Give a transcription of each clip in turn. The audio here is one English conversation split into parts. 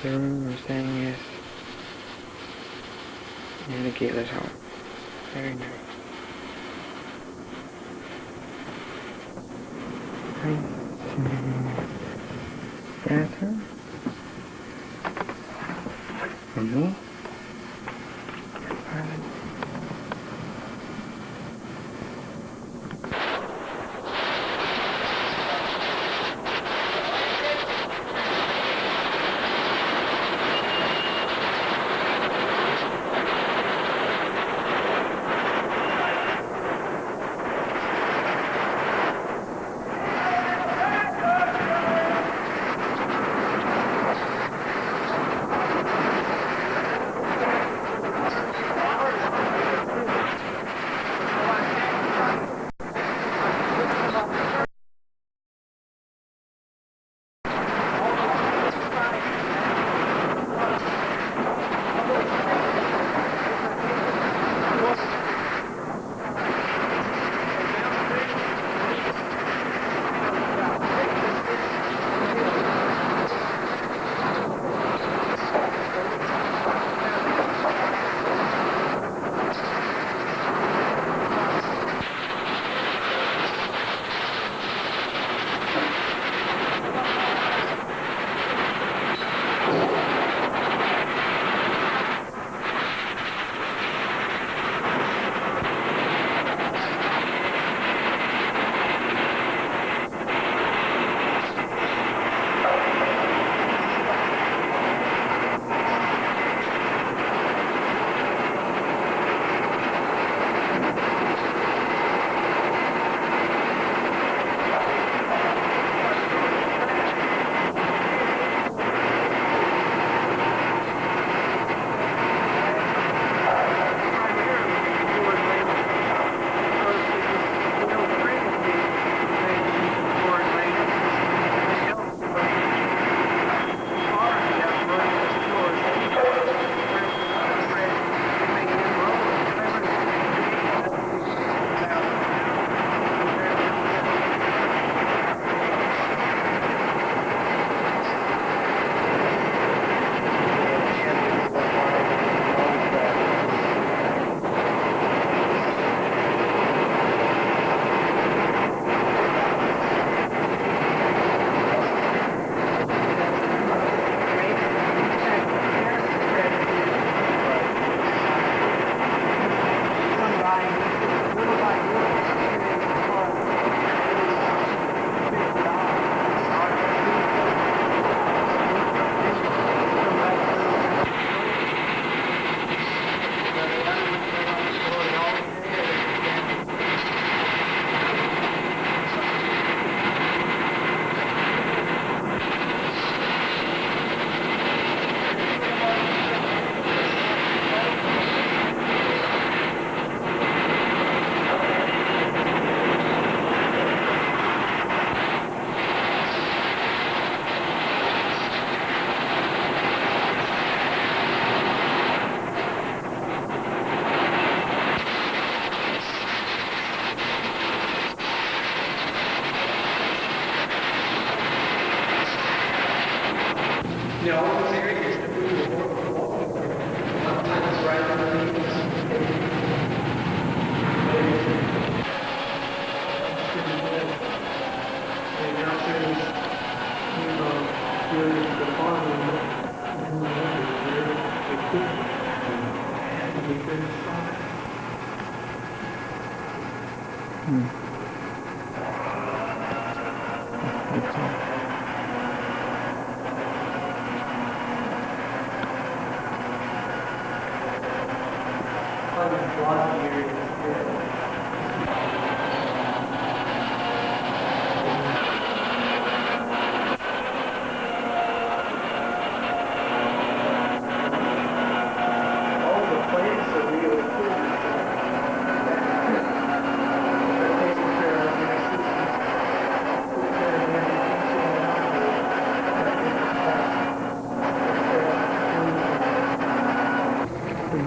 The room we're staying is near the Gatless home. Very nice. Nice. Bathroom. Hello.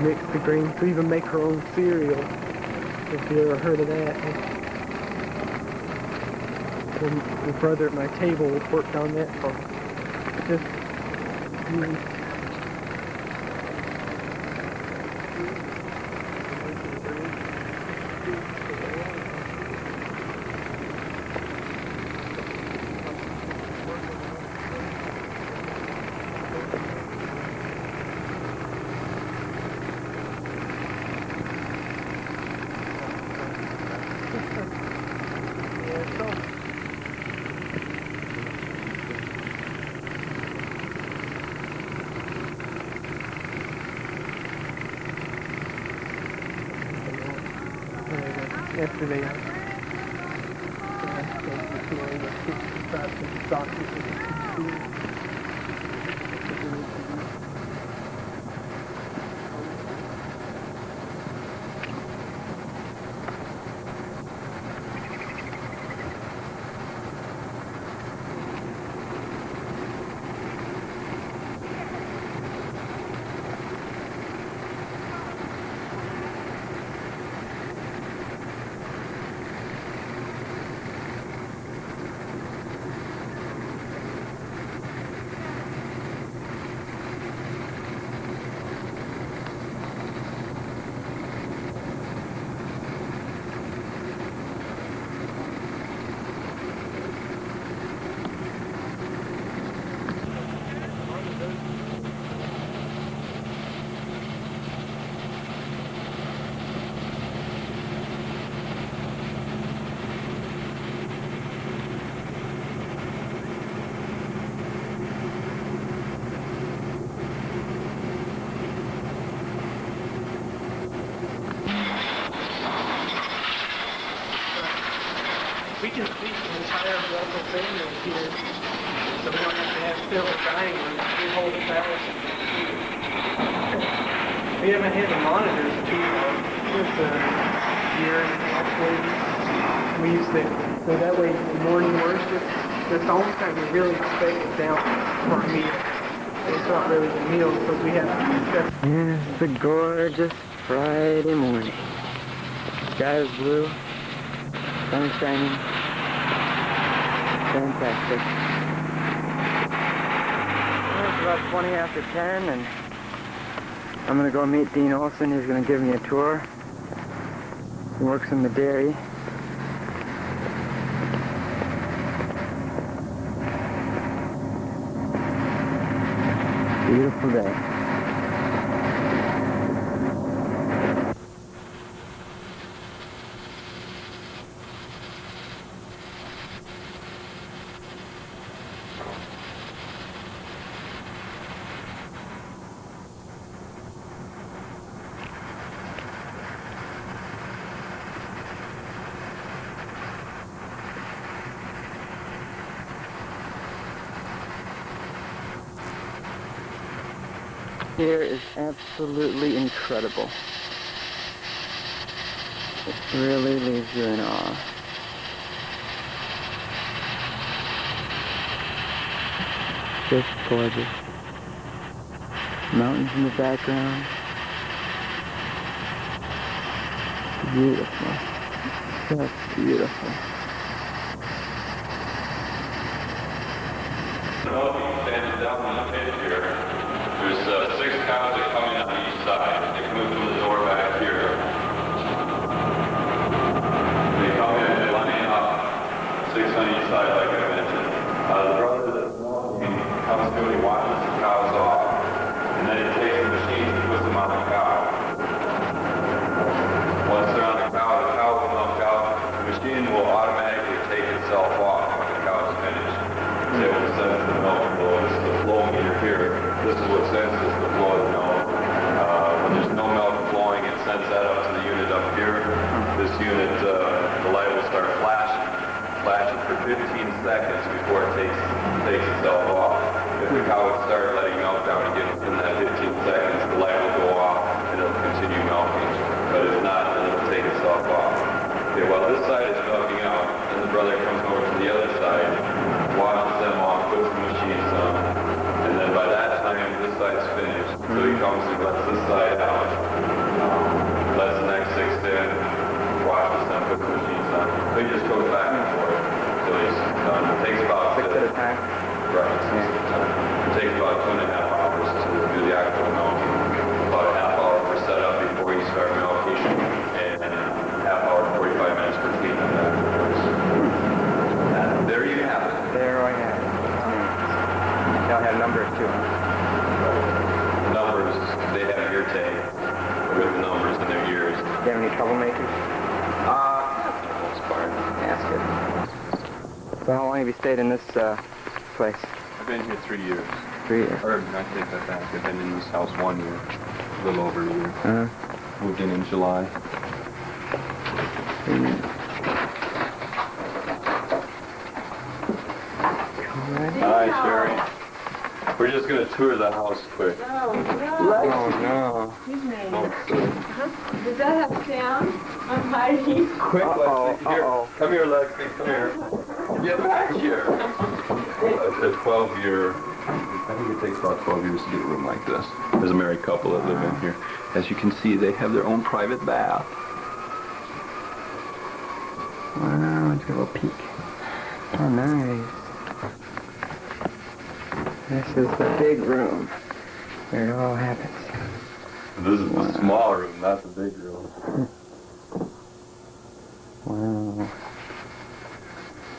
Mix the greens to even make her own cereal, if you ever heard of that. And my brother at my table worked on that for just Yesterday, we can see the entire Walkill family here, so we don't have to have silver dining room. We hold it fast. We haven't had the monitors too long. It's a year and a half maybe. We used to, so that way morning worship, that's the only time we really expect it down for a meal. It's not really a meal because we have to. It's a gorgeous Friday morning. Sky is blue, sun is shining. Fantastic. It's about 20 after 10 and I'm going to go meet Dean Olson. He's going to give me a tour. He works in the dairy. Beautiful day. Here is absolutely incredible. It really leaves you in awe. Just gorgeous. Mountains in the background. Beautiful. Just beautiful. Standing down in the pit here. There's 6 cows that come in on each side. They come in through the door back here. They come in and line up, 6 on each side, like I mentioned. The brother that's walking comes through and he watches the cows off, and then he takes the machine and puts them on the cow. Once they're on the cow will milk out. The machine will automatically take itself off when the cow is finished. It will sense the milk flow. This is the flow meter here. This is what senses the flow of milk. When there's no milk flowing, it sends that up to the unit up here. This unit, the light will start flashing for 15 seconds before it takes itself off. If the cow would start letting milk down again in that 15 seconds, the light will go off and it'll continue milking. But if not, then it'll take itself off. Okay, while this side is milking out, then the brother comes over to the other side, washes them off, puts the machines on, and then by that time, this side's finished. So he comes and lets this side out, lets the next 6 in, washes them, puts the machines on. So he just goes back and forth until he's done. It takes about 6 at a time? Right, 6 at a time. It takes about 2.5 to them. The numbers, they have ear tag with the numbers in their ears. Do you have any troublemakers? For the most part. Yeah, that's good. So how long have you stayed in this place? I've been here 3 years. 3 years. Or, I take that back. I've been in this house 1 year. A little over a year. Uh-huh. Moved in July. 3 years. Hi, Sherry. We're just going to tour the house quick. Oh, no. Oh, no. Excuse me. Oh, Does that have sound? I'm hiding. quick, Uh-oh, Lexi. Here. uh-oh. Come here, Lexi. Come here. Get back here. It's a 12-year... I think it takes about 12 years to get a room like this. There's a married couple that live in here. As you can see, they have their own private bath. Wow, let's get a little peek. Oh, nice. This is the big room where it all happens. This is the small room, not the big room. Wow.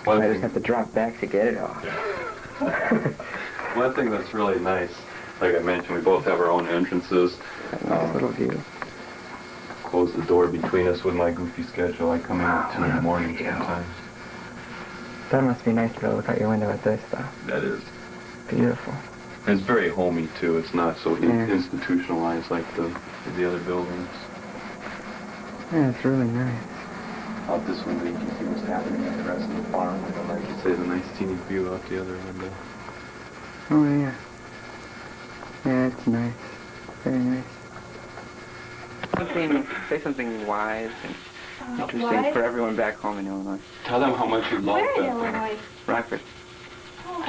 One I just thing, have to drop back to get it off. one thing that's really nice, like I mentioned, we both have our own entrances. Nice little view. Close the door between us with my goofy schedule. I come in at 2 in the morning sometimes. That must be nice to be able to look out your window at this stuff. That is. Beautiful. And it's very homey too. It's not so Yeah. institutionalized like the other buildings. Yeah, it's really nice. Out this window you can see what's happening at the rest of the farm. And like you say, the nice teeny view out the other window. Oh, yeah. Yeah, it's nice. Very nice. Say something wise and interesting for everyone back home in Illinois. Tell them how much you love Where in them. Illinois? Rockford.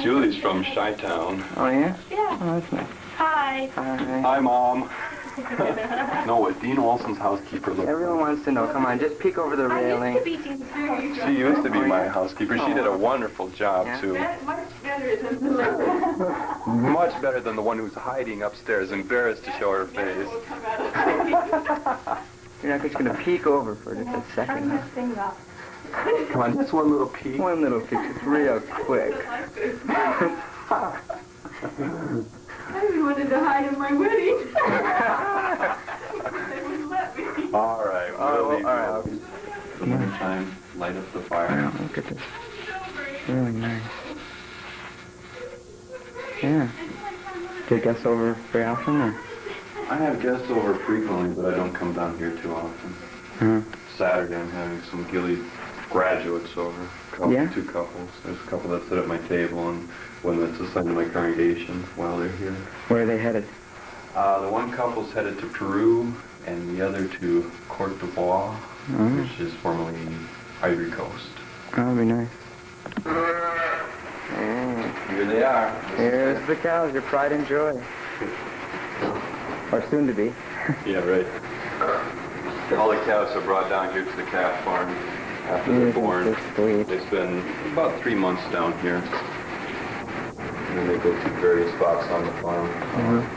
Julie's from Chi-Town. Oh, yeah? Yeah. Oh, that's nice. Hi. Hi. Hi, Mom. No, what Dean Olson's housekeeper looks Everyone wants to know. Come on, just peek over the I railing. used to be Dean's She used to be my housekeeper. She did a wonderful job, Yeah. too. Much better than the little Much better than the one who's hiding upstairs, embarrassed to show her face. will come out of You're not just going to peek over for just a Turn second. this thing up. Come on, just one little peek. One little peek, just real quick. Like this. I even wanted to hide at my wedding. They wouldn't let me. All right, Oh, we'll leave all right. you. In the meantime, light up the fire. Wow, look at this. Really nice. Yeah. Do guests over very often, or? I have guests over frequently, but I don't come down here too often. Uh-huh. Saturday, I'm having some Gilly graduates over. Yeah? 2 couples. There's a couple that sit at my table, and one that's assigned to my congregation while they're here. Where are they headed? The one couple's headed to Peru, and the other to Cote d'Ivoire, which is formerly Ivory Coast. That would be nice. Here they are. Here's the cows, your pride and joy. Or soon to be. Yeah, right. All the calves are brought down here to the calf farm after they're born. Isn't this sweet? They spend about 3 months down here. And then they go to various spots on the farm.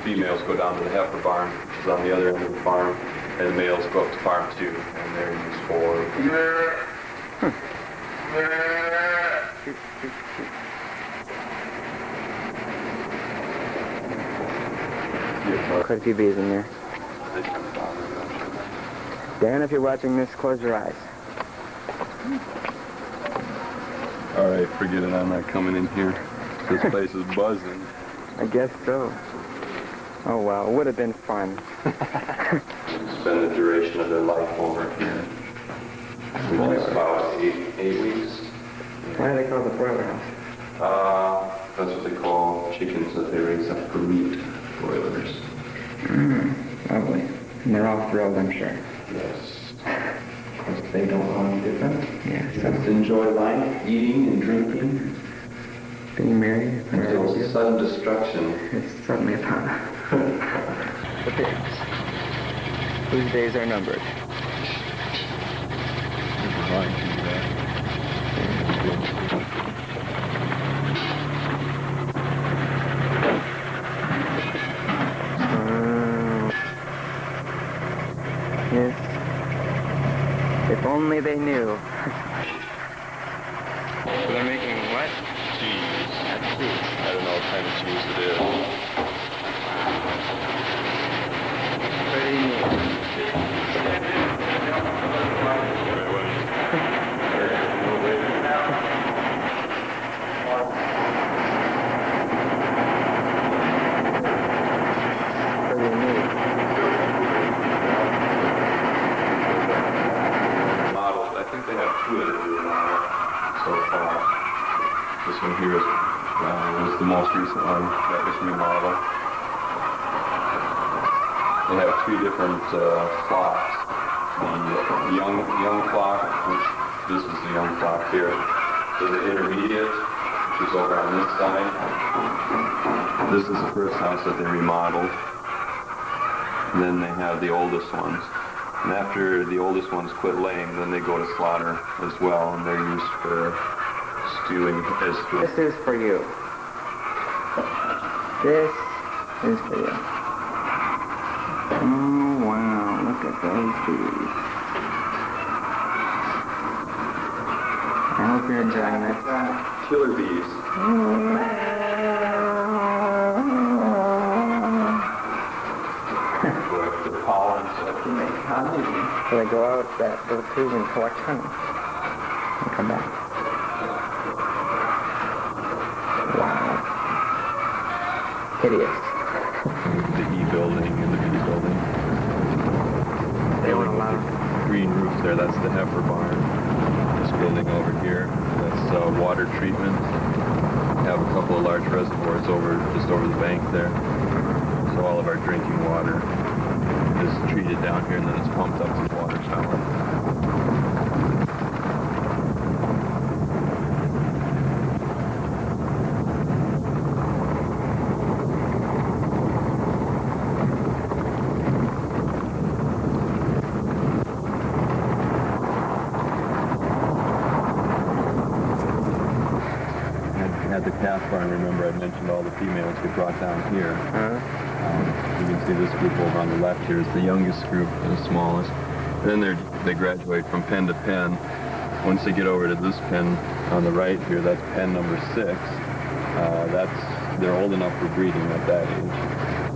Females go down to the heifer barn, which is on the other end of the farm, and the males go up to farm 2, and they're used for... Quite a few bees in there. Dan, if you're watching this, close your eyes. All right, forget it. I'm not coming in here. This place is buzzing. I guess so. Oh, wow. It would have been fun. Spend the duration of their life over here. Which is about 8 weeks. Why do they call it the broiler house? That's what they call chickens that they raise up for meat, broilers. Lovely. And they're all thrilled, I'm sure. Yes. Because they don't want any different. Yeah, Just enjoy life, eating and drinking. being married. Until sudden destruction. It's suddenly upon us. The pigs, whose days are numbered. Yes. If only they knew. So they're making what? Cheese. Cheese. I don't know what kind of cheese it is. They have three different flocks. The young flock, which this is the young flock here. There's the intermediate, which is over on this side. This is the first house that they remodeled. And then they have the oldest ones. And after the oldest ones quit laying, then they go to slaughter as well, and they're used for stewing as food. This is for you. This is for you. Oh, wow. Look at those bees. I hope you're enjoying this. Killer bees. Collect the pollen so they can make honey. So they go out that little tube and collect honey. And come back. Wow. Hideous. The E building and the B building. They won't allow Green roof there, that's the heifer barn. This building over here, that's water treatment. We have a couple of large reservoirs just over the bank there. So all of our drinking water is treated down here and then it's pumped up to the water tower. At the calf barn, remember I mentioned all the females get brought down here. You can see this group over on the left here is the youngest group, the smallest. Then they graduate from pen to pen. Once they get over to this pen on the right here, that's pen number 6. They're old enough for breeding at that age.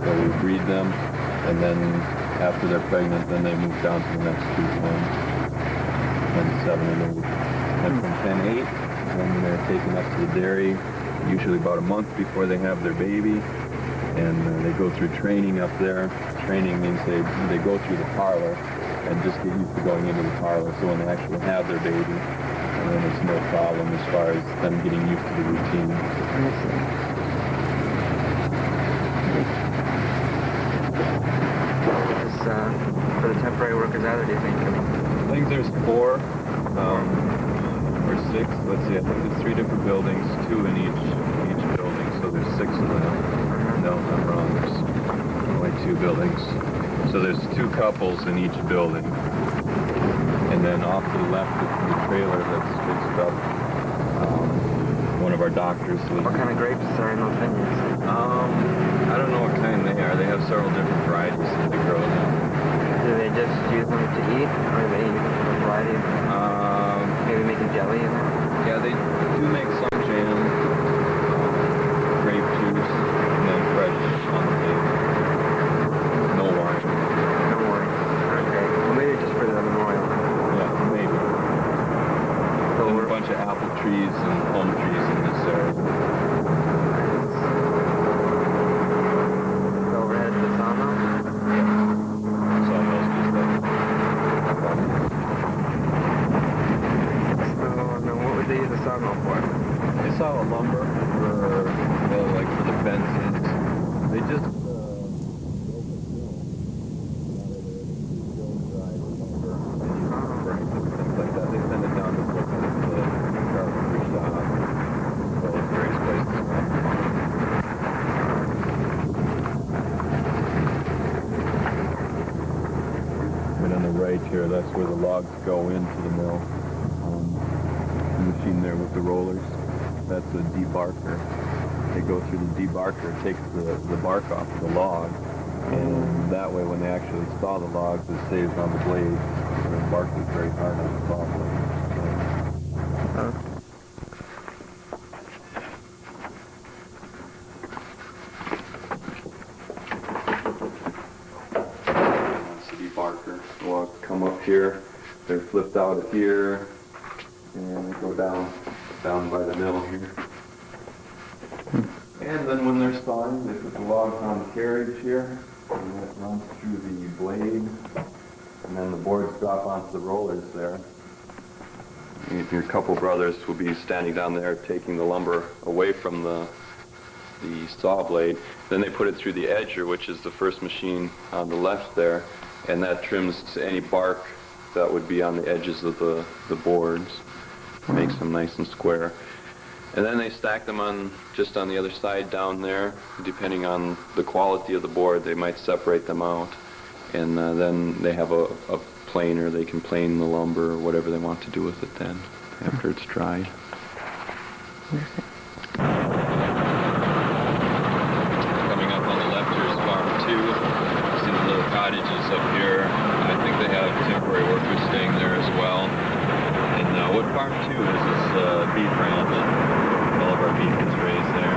So we breed them, and then after they're pregnant, then they move down to the next two pens, pen 7 and 8. And from pen 8, then they're taken up to the dairy, usually about a month before they have their baby, and they go through training up there. Training means they go through the parlor and just get used to going into the parlor, so when they actually have their baby, then it's no problem as far as them getting used to the routine. For the temporary workers out, or do you think? I think there's 4 or 6. Let's see, I think there's 3 different buildings, 2 in each building, so there's 6 of them. No, I'm wrong. There's only 2 buildings. So there's 2 couples in each building. And then off to the left is the trailer that's fixed up. One of our doctors was... What kind of grapes are in those vineyards? I don't know what kind they are. They have several different varieties that they grow them. Do they just use them to eat, or do they use them for a variety? Maybe making jelly in there? Yeah, they do make some jam, grape juice, and then fresh on the table. No wine. No wine. Okay. Well, maybe just for the memorial. Yeah, maybe. So And a bunch of apple trees and plum trees in this area. So we're headed to the sawmill? Sawmill's just like... What would they use the sawmill for? They saw a lumber for, like for the fences. They just built a kiln. Lumber. They use it for burning and things like that. They send it down to Brooklyn to the carpentry shop. So it's various places. And on the right here, that's where the logs go into the mill. The machine there with the rollers, that's a debarker. They go through the debarker, it takes the bark off the log, and that way when they actually saw the logs, it saves on the blade. The bark is very hard on the saw blade. That's the debarker. The logs come up here, they're flipped out of here, and they go down by the middle here. And then when they're sawing, they put the logs on the carriage here, and it runs through the blade, and then the boards drop onto the rollers there. And your couple brothers will be standing down there taking the lumber away from the the saw blade. Then they put it through the edger, which is the first machine on the left there, and that trims any bark that would be on the edges of the boards, makes them nice and square. And then they stack them on just on the other side down there. Depending on the quality of the board, they might separate them out, and then they have a planer. They can plane the lumber or whatever they want to do with it then after it's dried. Coming up on the left here is Farm 2. You see the little cottages up here. I think they have temporary workers staying there as well. And what Farm 2 is beef ranch. All of our beef is raised there.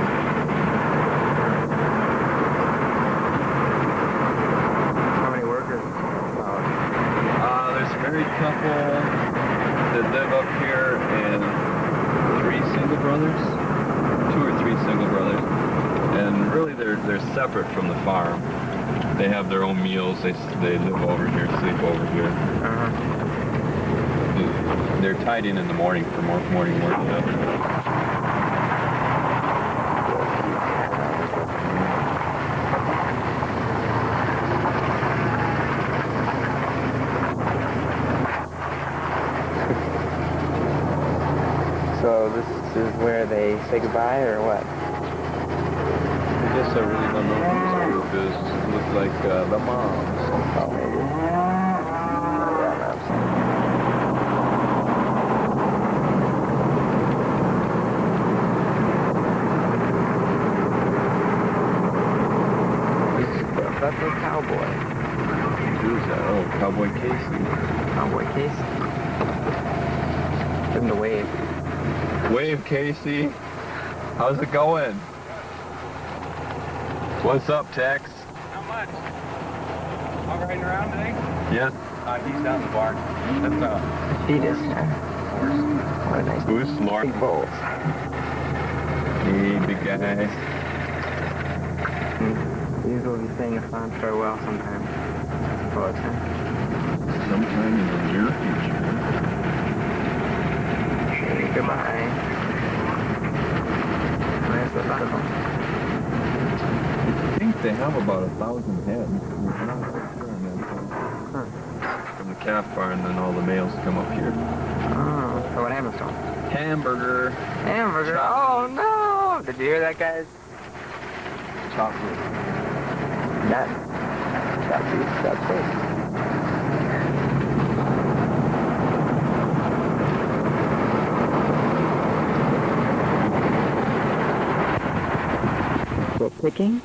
How many workers? There's a married couple that live up here and 3 single brothers, 2 or 3 single brothers, and really they're separate from the farm. They have their own meals. They live over here, sleep over here. They're tied in the morning for morning work. So this is where they say goodbye, or what? I guess I really don't know who this group is. It looks like the moms. Oh, maybe. Yeah, that's a cowboy. Who's that? Oh, Cowboy Casey. Cowboy Casey. Give him the wave. Wave, Casey. How's it going? What's up, Tex? Not much. All riding around today? Yes. He's down the barn. That's Feed us, huh? horse. What a nice Who's Lauren? big bowls. Hey, big guy. These will be saying a fond farewell sometime. All the time. Sometime in the near future. Say goodbye. Nice a lot of them. I think they have about 1,000 heads. We're not quite sure on that. From the calf barn, then all the males come up here. Oh, so what happens to them? Hamburger. Hamburger. Oh no! Did you hear that, guys? Chocolate. That's it. So picking?